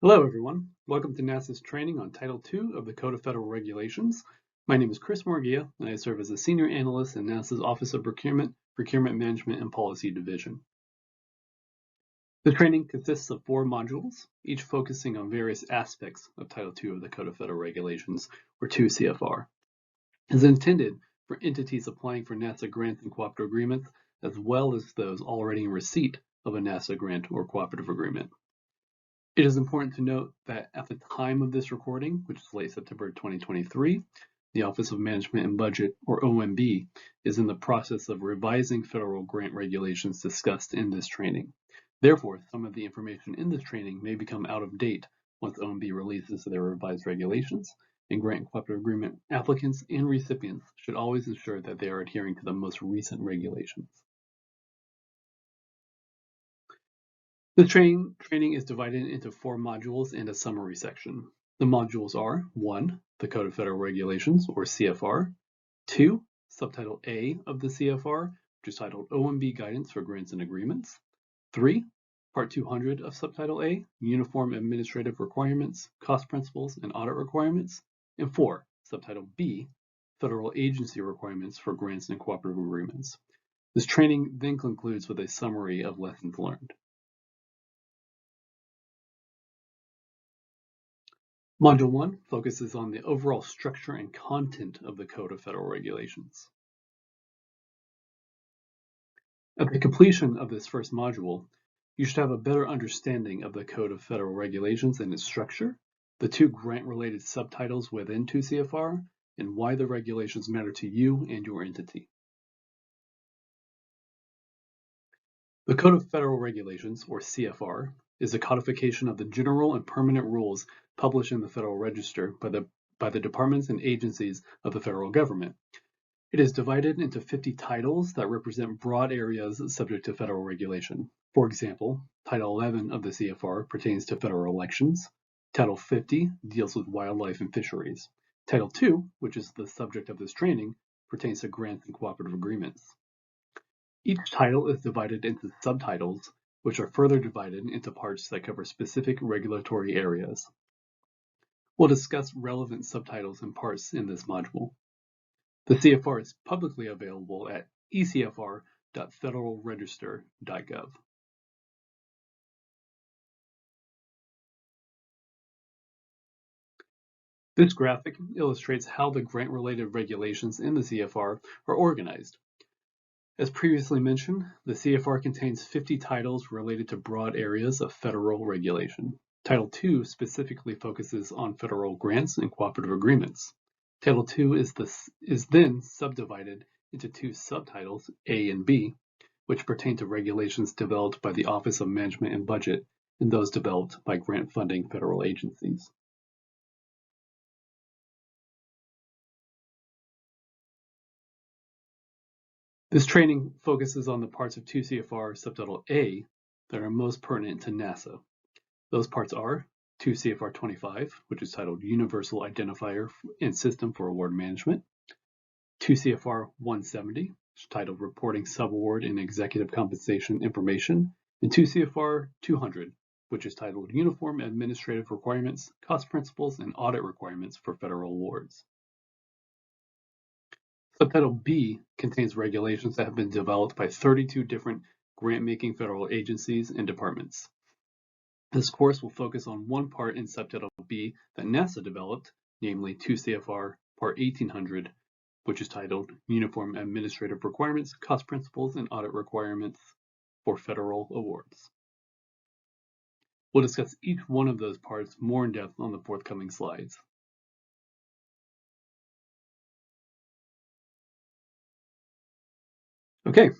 Hello, everyone. Welcome to NASA's training on Title II of the Code of Federal Regulations. My name is Chris Morgia, and I serve as a Senior Analyst in NASA's Office of Procurement, Procurement Management, and Policy Division. The training consists of 4 modules, each focusing on various aspects of Title II of the Code of Federal Regulations, or 2 CFR. It is intended for entities applying for NASA grants and cooperative agreements, as well as those already in receipt of a NASA grant or cooperative agreement. It is important to note that at the time of this recording, which is late September 2023, the Office of Management and Budget, or OMB, is in the process of revising federal grant regulations discussed in this training. Therefore, some of the information in this training may become out of date once OMB releases their revised regulations, and grant and cooperative agreement applicants and recipients should always ensure that they are adhering to the most recent regulations. The training is divided into 4 modules and a summary section. The modules are 1. The Code of Federal Regulations, or CFR. 2. Subtitle A of the CFR, which is titled OMB Guidance for Grants and Agreements. 3. Part 200 of Subtitle A, Uniform Administrative Requirements, Cost Principles, and Audit Requirements. And 4. Subtitle B, Federal Agency Requirements for Grants and Cooperative Agreements. This training then concludes with a summary of lessons learned. Module 1 focuses on the overall structure and content of the Code of Federal Regulations. At the completion of this first module, you should have a better understanding of the Code of Federal Regulations and its structure, the 2 grant-related subtitles within 2 CFR, and why the regulations matter to you and your entity. The Code of Federal Regulations, or CFR, is a codification of the general and permanent rules published in the Federal Register by the departments and agencies of the federal government. It is divided into 50 titles that represent broad areas subject to federal regulation. For example, Title 11 of the CFR pertains to federal elections. Title 50 deals with wildlife and fisheries. Title 2, which is the subject of this training, pertains to grants and cooperative agreements. Each title is divided into subtitles, which are further divided into parts that cover specific regulatory areas. We'll discuss relevant subtitles and parts in this module. The CFR is publicly available at ecfr.federalregister.gov. This graphic illustrates how the grant-related regulations in the CFR are organized. As previously mentioned, the CFR contains 50 titles related to broad areas of federal regulation. Title II specifically focuses on federal grants and cooperative agreements. Title II is then subdivided into 2 subtitles, A and B, which pertain to regulations developed by the Office of Management and Budget and those developed by grant funding federal agencies. This training focuses on the parts of 2 CFR subtitle A that are most pertinent to NASA. Those parts are 2 CFR 25, which is titled Universal Identifier and System for Award Management, 2 CFR 170, which is titled Reporting Subaward and Executive Compensation Information, and 2 CFR 200, which is titled Uniform Administrative Requirements, Cost Principles, and Audit Requirements for Federal Awards. Subtitle B contains regulations that have been developed by 32 different grant-making federal agencies and departments. This course will focus on one part in Subtitle B that NASA developed, namely 2 CFR Part 1800, which is titled Uniform Administrative Requirements, Cost Principles, and Audit Requirements for Federal Awards. We'll discuss each one of those parts more in depth on the forthcoming slides. Okay,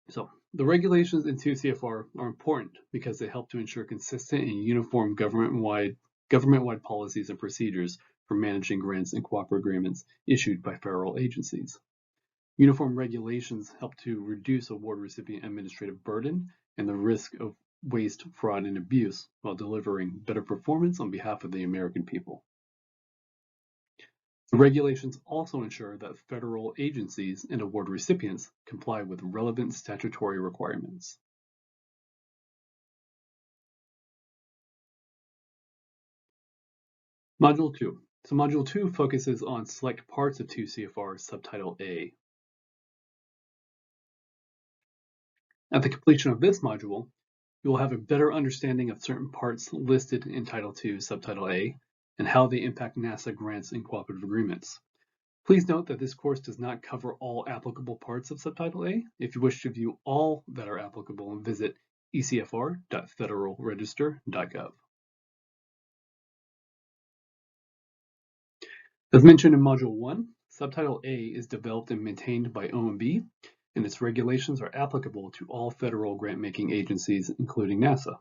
so the regulations in 2 CFR are important because they help to ensure consistent and uniform government-wide policies and procedures for managing grants and cooperative agreements issued by federal agencies. Uniform regulations help to reduce award recipient administrative burden and the risk of waste, fraud, and abuse while delivering better performance on behalf of the American people. The regulations also ensure that federal agencies and award recipients comply with relevant statutory requirements. Module 2. So Module 2 focuses on select parts of 2 CFR Subtitle A. At the completion of this module, you will have a better understanding of certain parts listed in Title II, Subtitle A, and how they impact NASA grants and cooperative agreements. Please note that this course does not cover all applicable parts of Subtitle A. If you wish to view all that are applicable, visit ecfr.federalregister.gov. As mentioned in Module 1, Subtitle A is developed and maintained by OMB, and its regulations are applicable to all federal grant-making agencies, including NASA.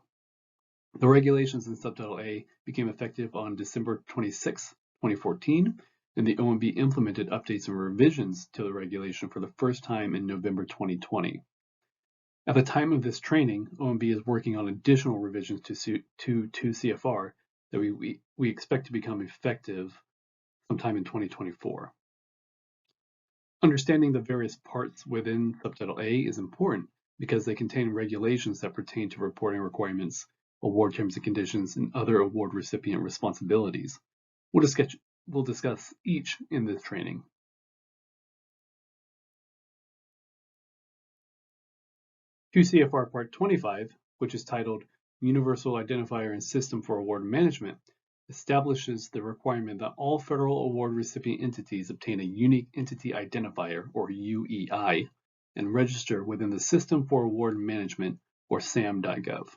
The regulations in Subtitle A became effective on December 26, 2014, and the OMB implemented updates and revisions to the regulation for the first time in November 2020. At the time of this training, OMB is working on additional revisions to 2 CFR that we expect to become effective sometime in 2024. Understanding the various parts within Subtitle A is important because they contain regulations that pertain to reporting requirements, award terms and conditions, and other award recipient responsibilities. We'll discuss each in this training. To CFR Part 25, which is titled Universal Identifier and System for Award Management, establishes the requirement that all federal award recipient entities obtain a Unique Entity Identifier, or UEI, and register within the System for Award Management, or SAM.gov.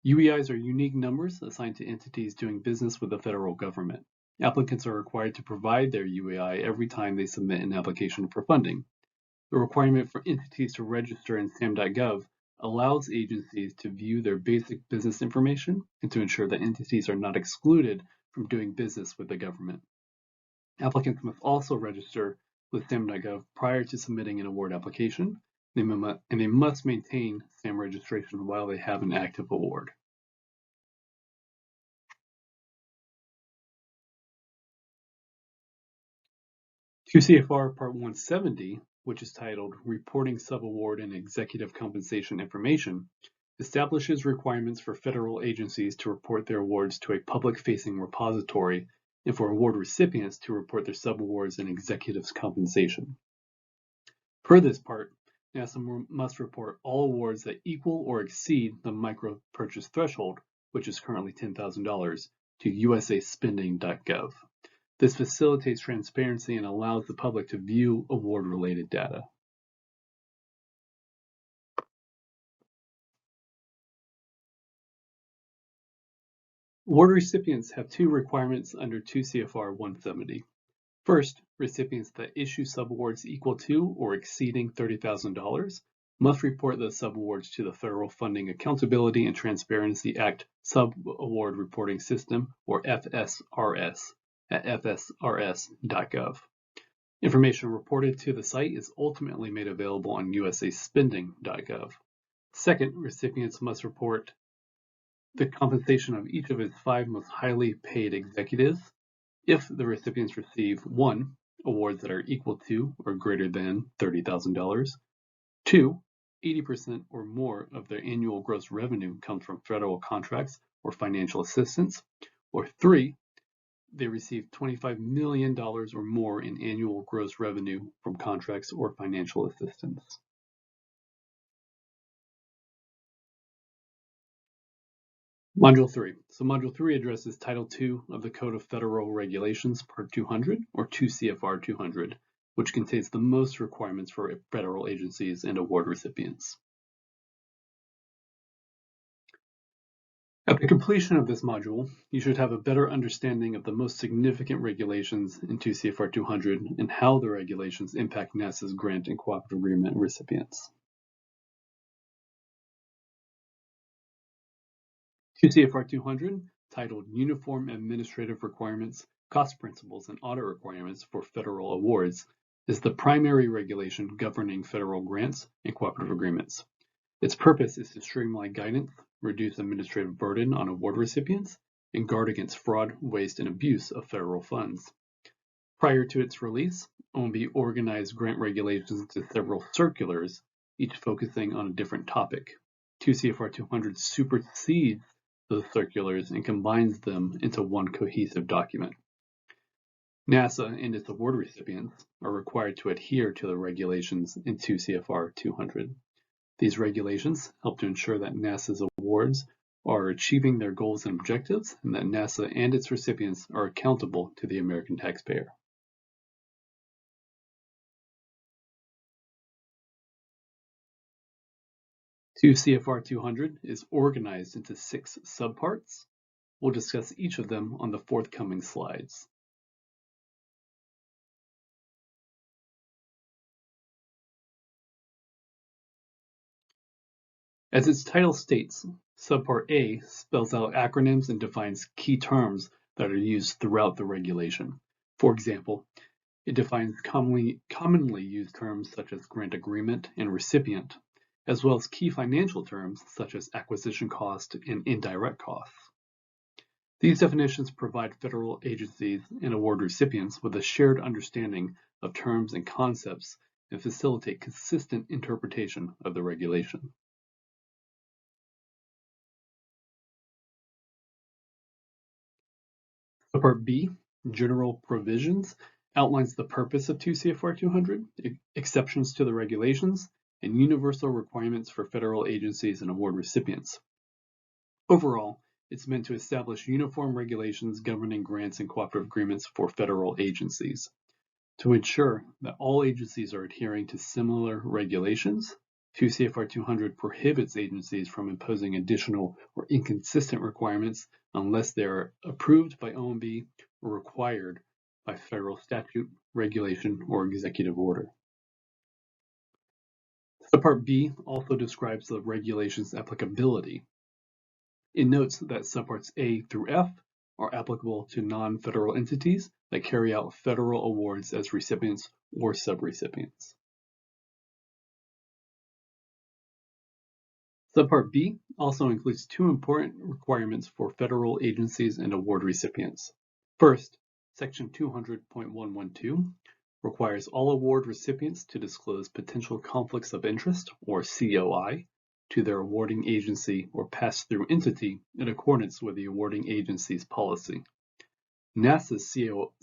UEIs are unique numbers assigned to entities doing business with the federal government. Applicants are required to provide their UEI every time they submit an application for funding. The requirement for entities to register in SAM.gov allows agencies to view their basic business information and to ensure that entities are not excluded from doing business with the government. Applicants must also register with SAM.gov prior to submitting an award application, and they must maintain SAM registration while they have an active award. To CFR Part 170, which is titled Reporting Subaward and Executive Compensation Information, establishes requirements for federal agencies to report their awards to a public-facing repository and for award recipients to report their subawards and executives' compensation. Per this part, NASA must report all awards that equal or exceed the micro-purchase threshold, which is currently $10,000, to usaspending.gov. This facilitates transparency and allows the public to view award-related data. Award recipients have two requirements under 2 CFR 170. First, recipients that issue subawards equal to or exceeding $30,000 must report those subawards to the Federal Funding Accountability and Transparency Act Subaward Reporting System, or FSRS, at fsrs.gov. Information reported to the site is ultimately made available on usaspending.gov. Second, recipients must report the compensation of each of its 5 most highly paid executives if the recipients receive 1. Awards that are equal to or greater than $30,000, 2. 80% or more of their annual gross revenue comes from federal contracts or financial assistance, or 3. They receive $25 million or more in annual gross revenue from contracts or financial assistance. Module 3. So Module 3 addresses Title 2 of the Code of Federal Regulations, Part 200, or 2 CFR 200, which contains the most requirements for federal agencies and award recipients. At the completion of this module, you should have a better understanding of the most significant regulations in 2 CFR 200 and how the regulations impact NASA's grant and cooperative agreement recipients. 2 CFR 200, titled Uniform Administrative Requirements, Cost Principles, and Audit Requirements for Federal Awards, is the primary regulation governing federal grants and cooperative agreements. Its purpose is to streamline guidance, reduce administrative burden on award recipients, and guard against fraud, waste, and abuse of federal funds. Prior to its release, OMB organized grant regulations into several circulars, each focusing on a different topic. 2 CFR 200 supersedes those circulars and combines them into one cohesive document. NASA and its award recipients are required to adhere to the regulations in 2 CFR 200. These regulations help to ensure that NASA's awards are achieving their goals and objectives, and that NASA and its recipients are accountable to the American taxpayer. Two CFR 200 is organized into 6 subparts. We'll discuss each of them on the forthcoming slides. As its title states, Subpart A spells out acronyms and defines key terms that are used throughout the regulation. For example, it defines commonly used terms such as grant agreement and recipient, as well as key financial terms such as acquisition cost and indirect costs. These definitions provide federal agencies and award recipients with a shared understanding of terms and concepts and facilitate consistent interpretation of the regulation. Subpart B, General Provisions, outlines the purpose of 2 CFR 200, exceptions to the regulations, and universal requirements for federal agencies and award recipients. Overall, it's meant to establish uniform regulations governing grants and cooperative agreements for federal agencies. To ensure that all agencies are adhering to similar regulations, 2 CFR 200 prohibits agencies from imposing additional or inconsistent requirements unless they are approved by OMB or required by federal statute, regulation, or executive order. Subpart B also describes the regulation's applicability. It notes that subparts A through F are applicable to non-federal entities that carry out federal awards as recipients or subrecipients. Subpart B also includes 2 important requirements for federal agencies and award recipients. First, Section 200.112 requires all award recipients to disclose potential conflicts of interest, or COI, to their awarding agency or pass-through entity in accordance with the awarding agency's policy. NASA's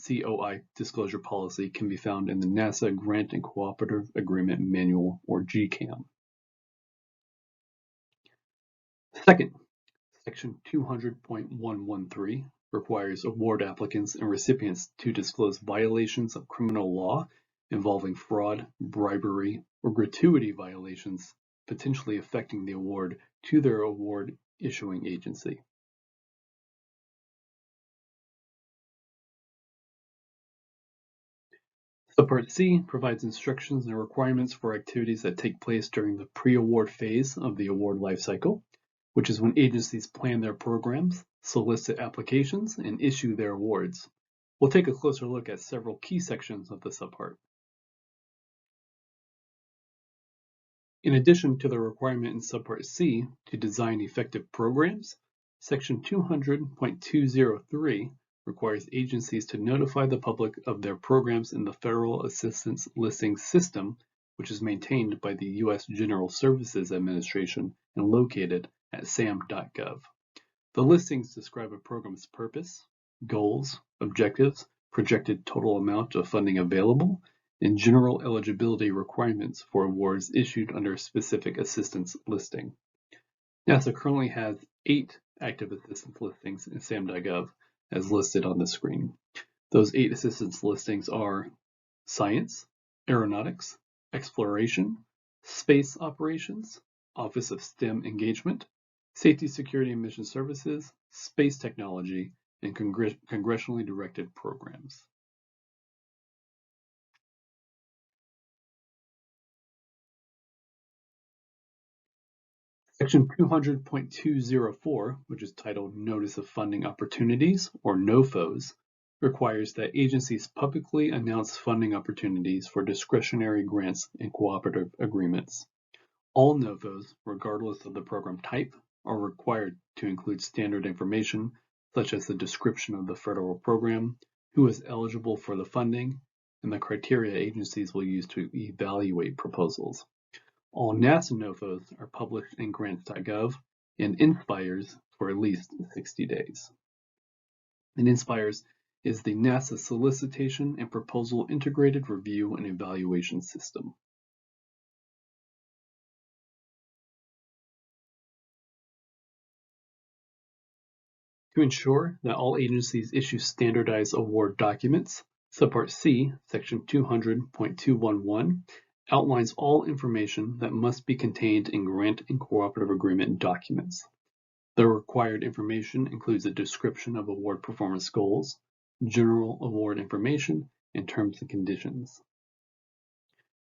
COI disclosure policy can be found in the NASA Grant and Cooperative Agreement Manual, or GCAM. Second, Section 200.113 requires award applicants and recipients to disclose violations of criminal law involving fraud, bribery, or gratuity violations potentially affecting the award to their award issuing agency. Subpart C provides instructions and requirements for activities that take place during the pre-award phase of the award lifecycle, which is when agencies plan their programs, solicit applications, and issue their awards. We'll take a closer look at several key sections of the subpart. In addition to the requirement in Subpart C to design effective programs, Section 200.203 requires agencies to notify the public of their programs in the Federal Assistance Listing System, which is maintained by the U.S. General Services Administration and located at sam.gov. The listings describe a program's purpose, goals, objectives, projected total amount of funding available, and general eligibility requirements for awards issued under a specific assistance listing. NASA currently has 8 active assistance listings in sam.gov as listed on the screen. Those 8 assistance listings are Science, Aeronautics, Exploration, Space Operations, Office of STEM Engagement, Safety, Security, and Mission Services, Space Technology, and congressionally directed programs. Section 200.204, which is titled Notice of Funding Opportunities, or NOFOs, requires that agencies publicly announce funding opportunities for discretionary grants and cooperative agreements. All NOFOs, regardless of the program type, are required to include standard information such as the description of the federal program, who is eligible for the funding, and the criteria agencies will use to evaluate proposals. All NASA NOFOs are published in grants.gov and INSPIRE's for at least 60 days. And INSPIRES is the NASA Solicitation and Proposal Integrated Review and Evaluation System. To ensure that all agencies issue standardized award documents, Subpart C, Section 200.211, outlines all information that must be contained in grant and cooperative agreement documents. The required information includes a description of award performance goals, general award information, and terms and conditions.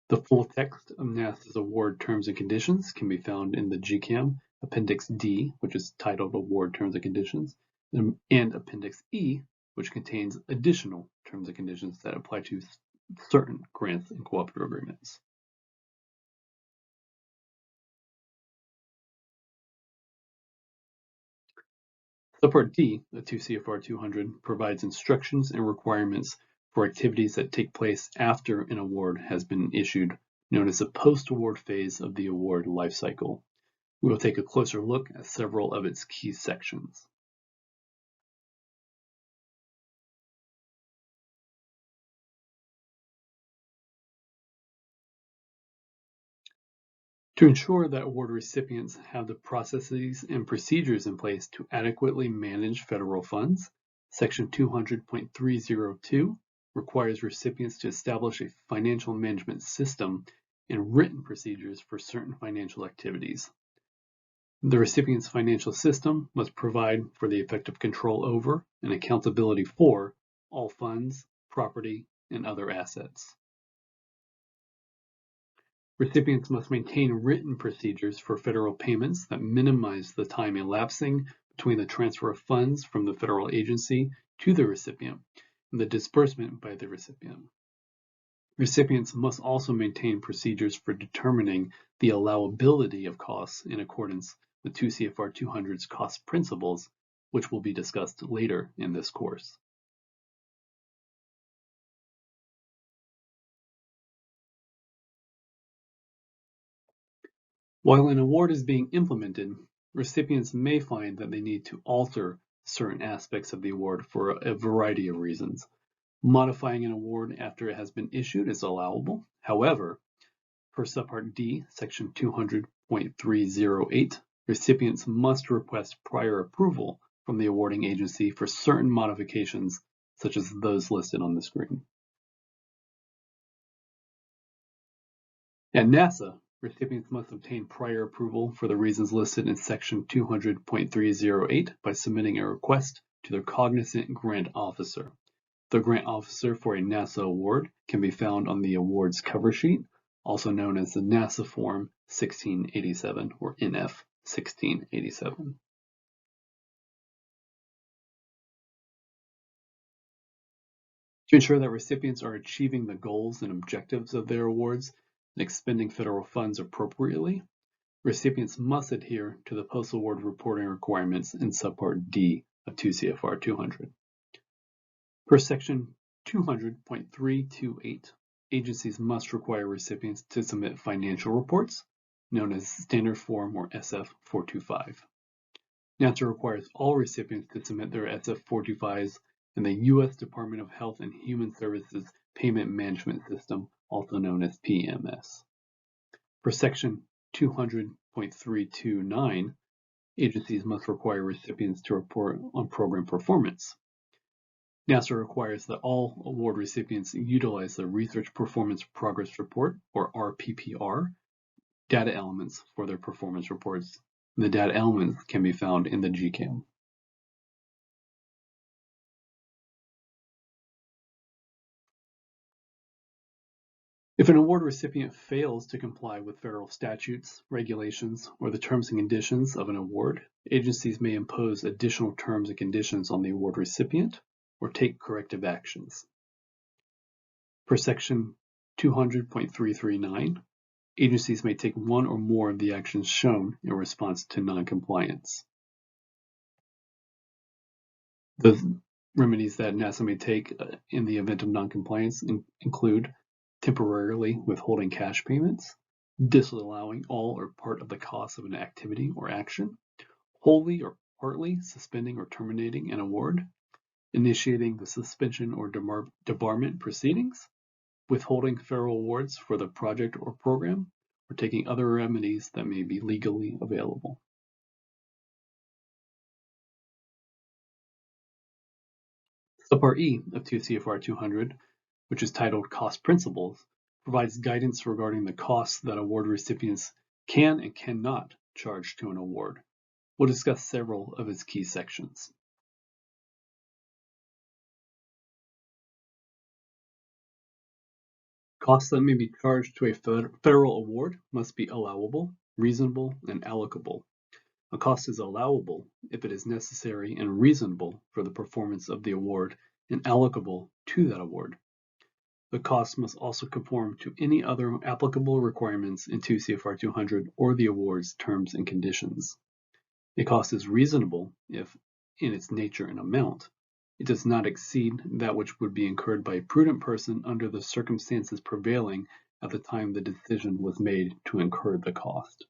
The full text of NASA's award terms and conditions can be found in the GCAM Appendix D, which is titled Award Terms and Conditions, and Appendix E, which contains additional terms and conditions that apply to certain grants and cooperative agreements. Subpart D of 2 CFR 200 provides instructions and requirements for activities that take place after an award has been issued, known as the post-award phase of the award lifecycle. We will take a closer look at several of its key sections. To ensure that award recipients have the processes and procedures in place to adequately manage federal funds, Section 200.302 requires recipients to establish a financial management system and written procedures for certain financial activities. The recipient's financial system must provide for the effective control over and accountability for all funds, property, and other assets. Recipients must maintain written procedures for federal payments that minimize the time elapsing between the transfer of funds from the federal agency to the recipient and the disbursement by the recipient. Recipients must also maintain procedures for determining the allowability of costs in accordance with 2 CFR 200's cost principles, which will be discussed later in this course. While an award is being implemented, recipients may find that they need to alter certain aspects of the award for a variety of reasons. Modifying an award after it has been issued is allowable. However, per Subpart D, Section 200.308, recipients must request prior approval from the awarding agency for certain modifications, such as those listed on the screen. At NASA, recipients must obtain prior approval for the reasons listed in Section 200.308 by submitting a request to their cognizant grant officer. The grant officer for a NASA award can be found on the award's cover sheet, also known as the NASA Form 1687 or NF 1687. To ensure that recipients are achieving the goals and objectives of their awards and expending federal funds appropriately, recipients must adhere to the post-award reporting requirements in Subpart D of 2 CFR 200. Per Section 200.328, agencies must require recipients to submit financial reports, known as Standard Form or SF-425. NASA requires all recipients to submit their SF-425s in the U.S. Department of Health and Human Services Payment Management System, also known as PMS. For Section 200.329, agencies must require recipients to report on program performance. NASA requires that all award recipients utilize the Research Performance Progress Report, or RPPR, data elements for their performance reports. The data elements can be found in the GCAM. If an award recipient fails to comply with federal statutes, regulations, or the terms and conditions of an award, agencies may impose additional terms and conditions on the award recipient or take corrective actions. Per Section 200.339, agencies may take one or more of the actions shown in response to noncompliance. The remedies that NASA may take in the event of noncompliance include temporarily withholding cash payments, disallowing all or part of the cost of an activity or action, wholly or partly suspending or terminating an award, initiating the suspension or debarment proceedings, withholding federal awards for the project or program, or taking other remedies that may be legally available. Subpart E of 2 CFR 200, which is titled Cost Principles, provides guidance regarding the costs that award recipients can and cannot charge to an award. We'll discuss several of its key sections. Costs that may be charged to a federal award must be allowable, reasonable, and allocable. A cost is allowable if it is necessary and reasonable for the performance of the award and allocable to that award. The cost must also conform to any other applicable requirements in 2 CFR 200 or the award's terms and conditions. A cost is reasonable if, in its nature and amount, it does not exceed that which would be incurred by a prudent person under the circumstances prevailing at the time the decision was made to incur the cost.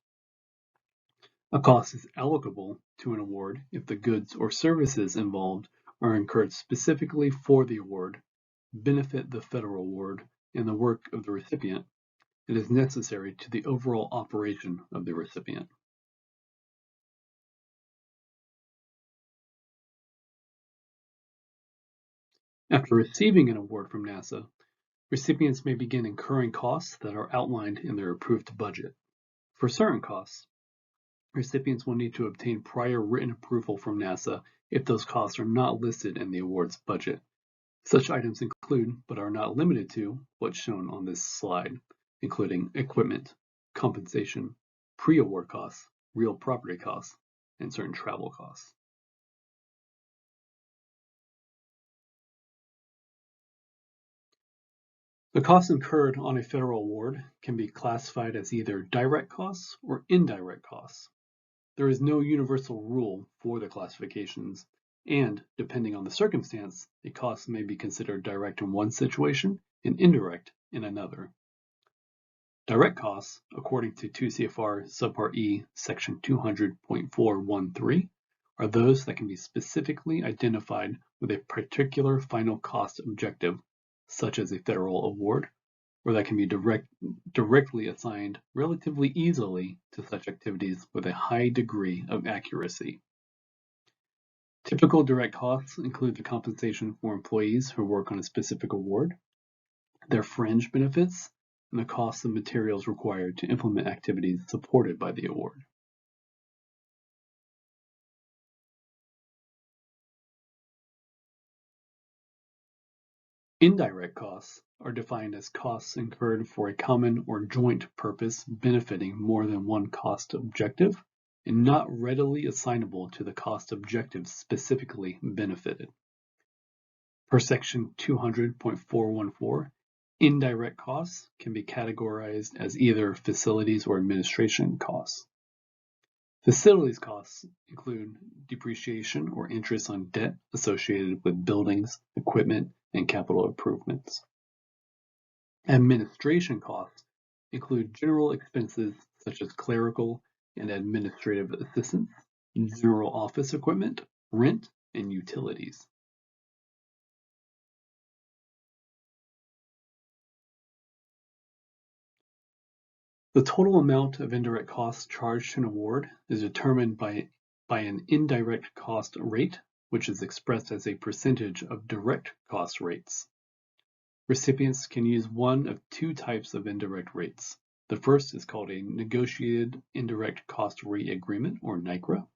A cost is allocable to an award if the goods or services involved are incurred specifically for the award, benefit the federal award and the work of the recipient, and is necessary to the overall operation of the recipient. After receiving an award from NASA, recipients may begin incurring costs that are outlined in their approved budget. For certain costs, recipients will need to obtain prior written approval from NASA if those costs are not listed in the award's budget. Such items include, but are not limited to, what's shown on this slide, including equipment, compensation, pre-award costs, real property costs, and certain travel costs. The costs incurred on a federal award can be classified as either direct costs or indirect costs. There is no universal rule for the classifications, and depending on the circumstance, a cost may be considered direct in one situation and indirect in another. Direct costs, according to 2 CFR Subpart E, Section 200.413, are those that can be specifically identified with a particular final cost objective, such as a federal award, or that can be directly assigned relatively easily to such activities with a high degree of accuracy. Typical direct costs include the compensation for employees who work on a specific award, their fringe benefits, and the cost of materials required to implement activities supported by the award. Indirect costs are defined as costs incurred for a common or joint purpose benefiting more than one cost objective and not readily assignable to the cost objective specifically benefited. Per section 200.414, indirect costs can be categorized as either facilities or administration costs. Facilities costs include depreciation or interest on debt associated with buildings, equipment, and capital improvements. Administration costs include general expenses such as clerical and administrative assistance, general office equipment, rent, and utilities. The total amount of indirect costs charged to an award is determined by an indirect cost rate, which is expressed as a percentage of direct cost rates. Recipients can use one of two types of indirect rates. The first is called a Negotiated Indirect Cost Rate Agreement, or NICRA.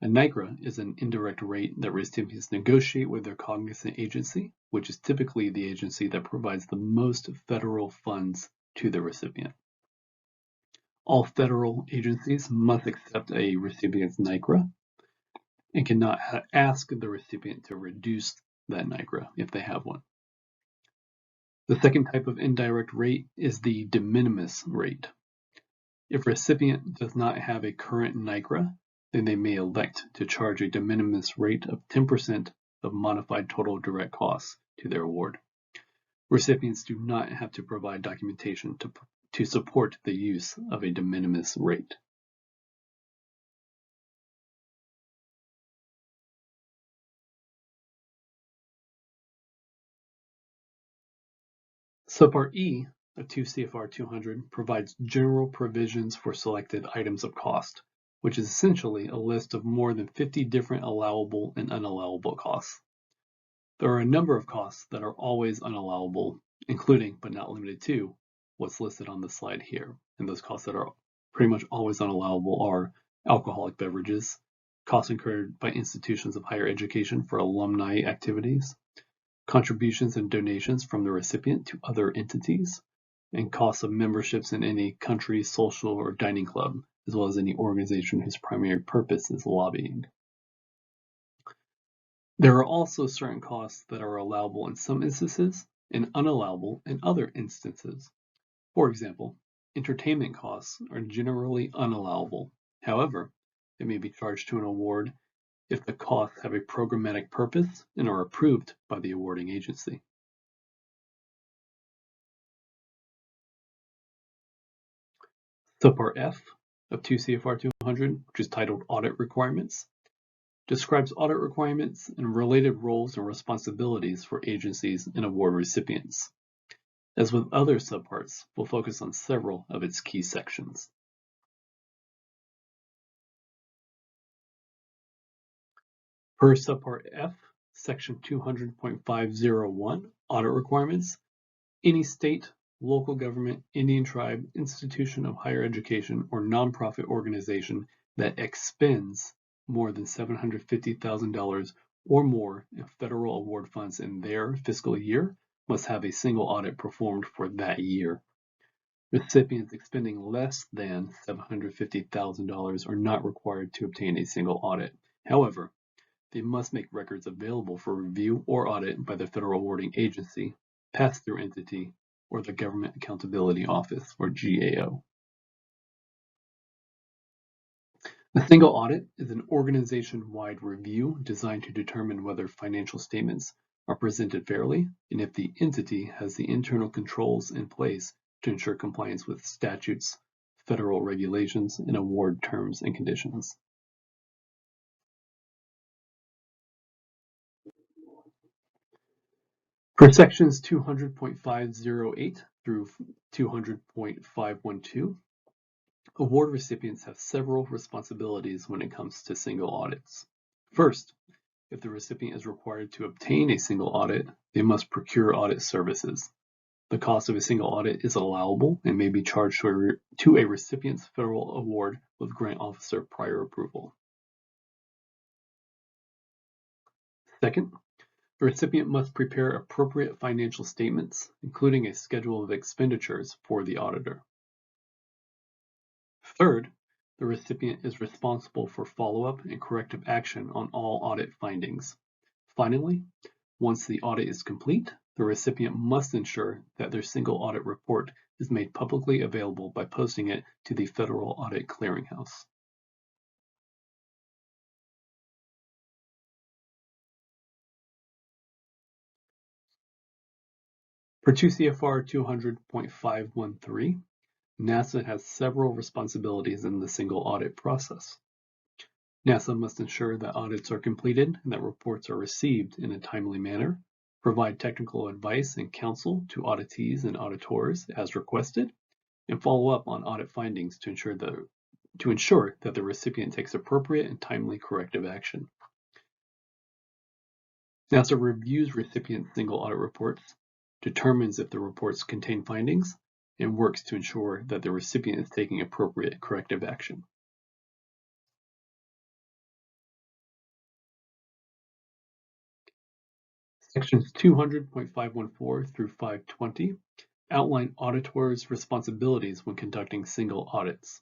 A NICRA is an indirect rate that recipients negotiate with their cognizant agency, which is typically the agency that provides the most federal funds to the recipient. All federal agencies must accept a recipient's NICRA and cannot ask the recipient to reduce that NICRA if they have one. The second type of indirect rate is the de minimis rate. If a recipient does not have a current NICRA, then they may elect to charge a de minimis rate of 10% of modified total direct costs to their award. Recipients do not have to provide documentation to support the use of a de minimis rate. Subpart E of 2 CFR 200 provides general provisions for selected items of cost, which is essentially a list of more than 50 different allowable and unallowable costs. There are a number of costs that are always unallowable, including but not limited to what's listed on the slide here. And those costs that are pretty much always unallowable are alcoholic beverages, costs incurred by institutions of higher education for alumni activities, contributions and donations from the recipient to other entities, and costs of memberships in any country, social, or dining club, as well as any organization whose primary purpose is lobbying. There are also certain costs that are allowable in some instances and unallowable in other instances. For example, entertainment costs are generally unallowable. However, they may be charged to an award if the costs have a programmatic purpose and are approved by the awarding agency. Subpart F of 2 CFR 200, which is titled Audit Requirements, describes audit requirements and related roles and responsibilities for agencies and award recipients. As with other subparts, we'll focus on several of its key sections. Per Subpart F, Section 200.501, Audit Requirements, any state, local government, Indian tribe, institution of higher education, or nonprofit organization that expends more than $750,000 or more in federal award funds in their fiscal year must have a single audit performed for that year. Recipients expending less than $750,000 are not required to obtain a single audit. However, they must make records available for review or audit by the federal awarding agency, pass-through entity, or the Government Accountability Office, or GAO. A single audit is an organization-wide review designed to determine whether financial statements are presented fairly and if the entity has the internal controls in place to ensure compliance with statutes, federal regulations, and award terms and conditions. For sections 200.508 through 200.512, award recipients have several responsibilities when it comes to single audits. First, if the recipient is required to obtain a single audit, they must procure audit services. The cost of a single audit is allowable and may be charged to a recipient's federal award with grant officer prior approval. Second, the recipient must prepare appropriate financial statements, including a schedule of expenditures for the auditor. Third, the recipient is responsible for follow-up and corrective action on all audit findings. Finally, once the audit is complete, the recipient must ensure that their single audit report is made publicly available by posting it to the Federal Audit Clearinghouse. For 2 CFR 200.513, NASA has several responsibilities in the single audit process. NASA must ensure that audits are completed and that reports are received in a timely manner, provide technical advice and counsel to auditees and auditors as requested, and follow up on audit findings to ensure that the recipient takes appropriate and timely corrective action. NASA reviews recipient single audit reports, determines if the reports contain findings, and works to ensure that the recipient is taking appropriate corrective action. Sections 200.514 through 520 outline auditors' responsibilities when conducting single audits.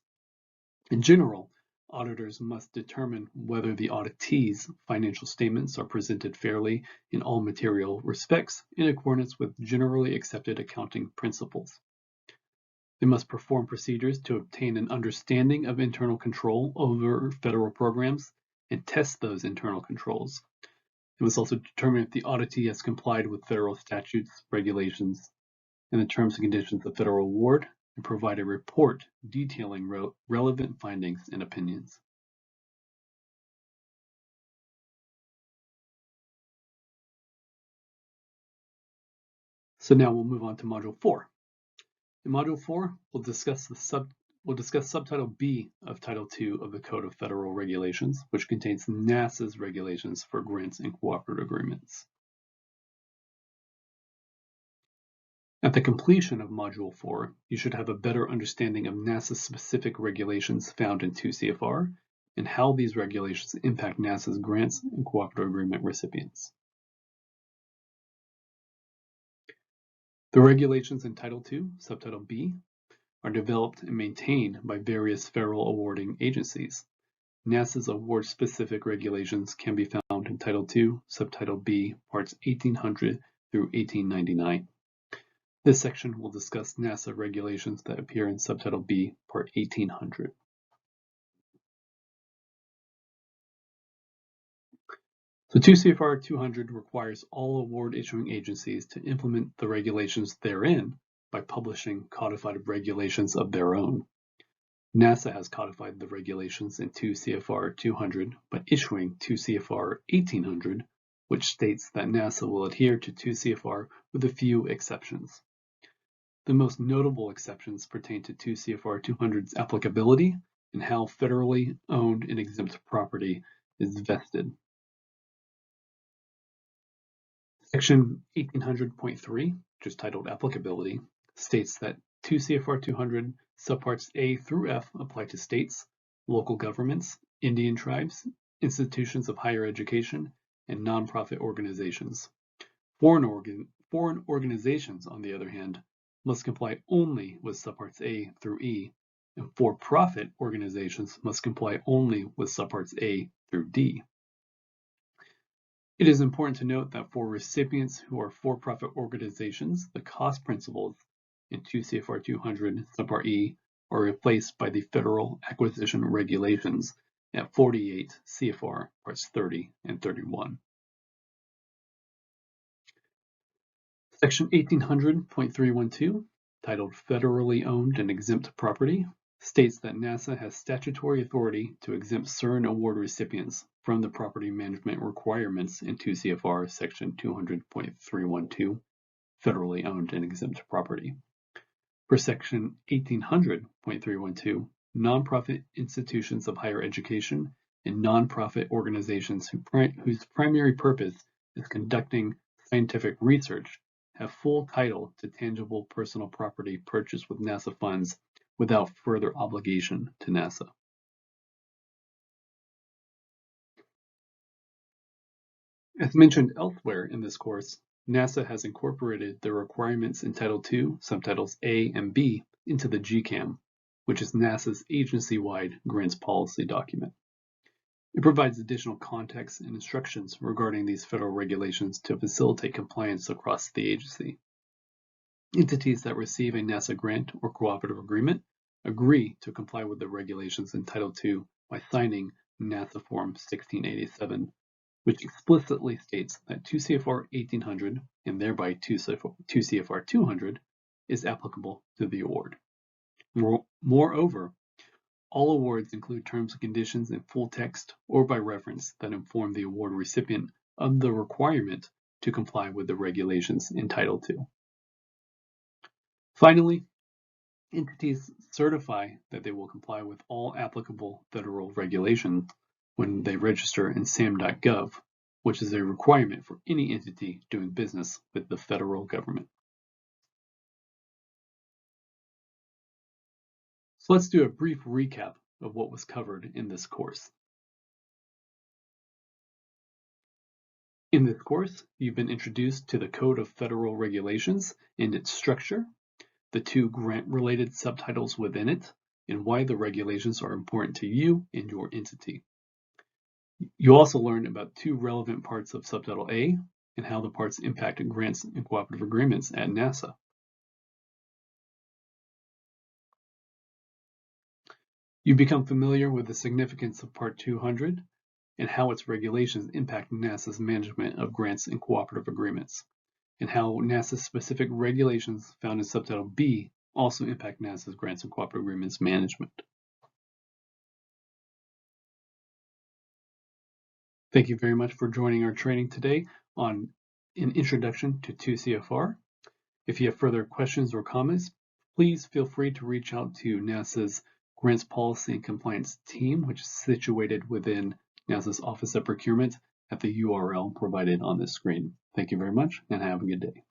In general, auditors must determine whether the auditee's financial statements are presented fairly in all material respects in accordance with generally accepted accounting principles. They must perform procedures to obtain an understanding of internal control over federal programs and test those internal controls. It must also determine if the auditee has complied with federal statutes, regulations, and the terms and conditions of federal award, and provide a report detailing relevant findings and opinions. So now we'll move on to Module 4. In Module 4, we'll discuss Subtitle B of Title II of the Code of Federal Regulations, which contains NASA's regulations for grants and cooperative agreements. At the completion of Module 4, you should have a better understanding of NASA's specific regulations found in 2 CFR and how these regulations impact NASA's grants and cooperative agreement recipients. The regulations in Title II, Subtitle B, are developed and maintained by various federal awarding agencies. NASA's award-specific regulations can be found in Title II, Subtitle B, Parts 1800 through 1899. This section will discuss NASA regulations that appear in Subtitle B, Part 1800. So 2 CFR 200 requires all award-issuing agencies to implement the regulations therein by publishing codified regulations of their own. NASA has codified the regulations in 2 CFR 200 by issuing 2 CFR 1800, which states that NASA will adhere to 2 CFR with a few exceptions. The most notable exceptions pertain to 2 CFR 200's applicability and how federally owned and exempt property is vested. Section 1800.3, which is titled Applicability, states that 2 CFR 200 subparts A through F apply to states, local governments, Indian tribes, institutions of higher education, and nonprofit organizations. Foreign organizations, on the other hand, must comply only with subparts A through E, and for-profit organizations must comply only with subparts A through D. It is important to note that for recipients who are for-profit organizations, the cost principles in 2 CFR 200 subpart E are replaced by the Federal Acquisition Regulations at 48 CFR parts 30 and 31. Section 1800.312, titled Federally Owned and Exempt Property, states that NASA has statutory authority to exempt certain award recipients from the property management requirements in 2 CFR section 200.312, federally owned and exempt property. For section 1800.312, nonprofit institutions of higher education and nonprofit organizations whose primary purpose is conducting scientific research have full title to tangible personal property purchased with NASA funds without further obligation to NASA. As mentioned elsewhere in this course, NASA has incorporated the requirements in Title II, subtitles A and B, into the GCAM, which is NASA's agency-wide grants policy document. It provides additional context and instructions regarding these federal regulations to facilitate compliance across the agency. Entities that receive a NASA grant or cooperative agreement agree to comply with the regulations in Title II by signing NASA Form 1687, which explicitly states that 2 CFR 1800 and thereby 2 CFR 200 is applicable to the award. Moreover, all awards include terms and conditions in full text or by reference that inform the award recipient of the requirement to comply with the regulations in Title II. Finally, entities certify that they will comply with all applicable federal regulations when they register in SAM.gov, which is a requirement for any entity doing business with the federal government. So let's do a brief recap of what was covered in this course. In this course, you've been introduced to the Code of Federal Regulations and its structure, the 2 grant-related subtitles within it, and why the regulations are important to you and your entity. You also learned about 2 relevant parts of Subtitle A and how the parts impact grants and cooperative agreements at NASA. You become familiar with the significance of Part 200 and how its regulations impact NASA's management of grants and cooperative agreements, and how NASA's specific regulations found in Subtitle B also impact NASA's grants and cooperative agreements management. Thank you very much for joining our training today on an introduction to 2 CFR. If you have further questions or comments, please feel free to reach out to NASA's Grants Policy and Compliance team, which is situated within NASA's Office of Procurement at the URL provided on this screen. Thank you very much and have a good day.